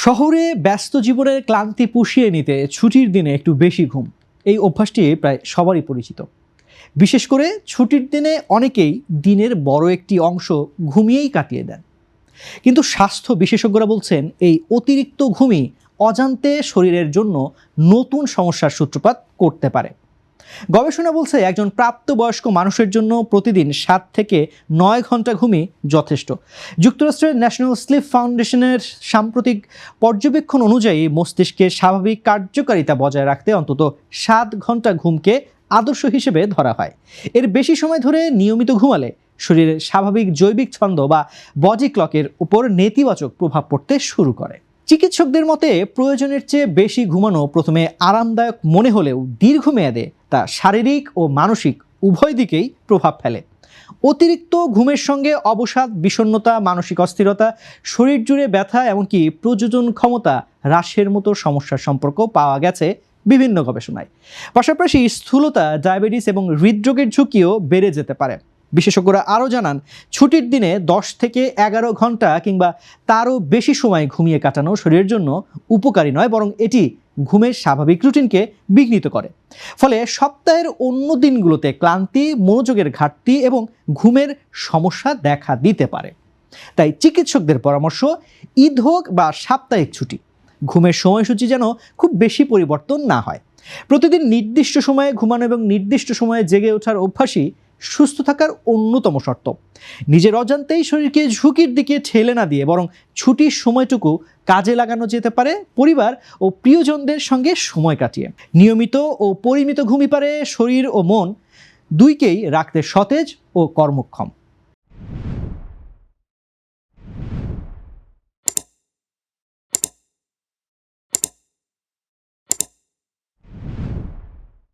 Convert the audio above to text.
শহরে ব্যস্ত জীবনের ক্লান্তি পুষিয়ে নিতে ছুটির দিনে একটু বেশি ঘুম, এই অভ্যাসটি প্রায় সবারই পরিচিত। বিশেষ করে ছুটির দিনে অনেকেই দিনের বড় একটি অংশ ঘুমিয়েই কাটিয়ে দেন। কিন্তু স্বাস্থ্য বিশেষজ্ঞরা বলছেন এই অতিরিক্ত ঘুমই অজান্তে শরীরের জন্য নতুন সমস্যার সূত্রপাত করতে পারে। গবেষণা বলছে একজন প্রাপ্তবয়স্ক মানুষের জন্য প্রতিদিন 7 থেকে 9 ঘন্টা ঘুমই যথেষ্ট। যুক্তরাষ্ট্রের ন্যাশনাল স্লিপ ফাউন্ডেশনের সাম্প্রতিক পর্যবেক্ষণ অনুযায়ী মস্তিষ্কের স্বাভাবিক কার্যকারিতা বজায় রাখতে অন্তত 7 ঘন্টা ঘুমকে আদর্শ হিসেবে ধরা হয়। এর বেশি সময় ধরে নিয়মিত ঘুমালে শরীরের স্বাভাবিক জৈবিক ছন্দ বা বডি ক্লকের উপর নেতিবাচক প্রভাব পড়তে শুরু করে। চিকিৎসকদের মতে প্রয়োজনের চেয়ে বেশি ঘুমানো প্রথমে আরামদায়ক মনে হলেও দীর্ঘমেয়াদে তা শারীরিক ও মানসিক উভয় দিকেই প্রভাব ফেলে। অতিরিক্ত ঘুমের সঙ্গে অবসাদ, বিষণ্ণতা, মানসিক অস্থিরতা, শরীর জুড়ে ব্যথা, এমনকি প্রযোজন ক্ষমতা হ্রাসের মতো সমস্যার সম্পর্ক পাওয়া গেছে বিভিন্ন গবেষণায়। পাশাপাশি স্থূলতা, ডায়াবেটিস এবং হৃদরোগের ঝুঁকিও বেড়ে যেতে পারে। বিশেষজ্ঞরা আরও জানান, ছুটির দিনে 10 থেকে 11 ঘন্টা কিংবা তারও বেশি সময় ঘুমিয়ে কাটানো শরীরের জন্য উপকারী নয়, বরং এটি ঘুমের স্বাভাবিক রুটিনকে বিঘ্নিত করে। ফলে সপ্তাহের অন্য দিনগুলোতে ক্লান্তি, মনোযোগের ঘাটতি এবং ঘুমের সমস্যা দেখা দিতে পারে। তাই চিকিৎসকদের পরামর্শ, ঈদ হোক বা সাপ্তাহিক ছুটি, ঘুমের সময়সূচি যেন খুব বেশি পরিবর্তন না হয়। প্রতিদিন নির্দিষ্ট সময়ে ঘুমানো এবং নির্দিষ্ট সময়ে জেগে ওঠার অভ্যাসই সুস্থ থাকার অন্যতম শর্ত। নিজের অজান্তেই শরীরকে ঝুঁকির দিকে ঠেলে না দিয়ে বরং ছুটির সময়টুকু কাজে লাগানো যেতে পারে পরিবার ও প্রিয়জনদের সঙ্গে সময় কাটিয়ে। নিয়মিত ও পরিমিত ঘুমই পারে শরীর ও মন দুইকেই রাখতে সতেজ ও কর্মক্ষম।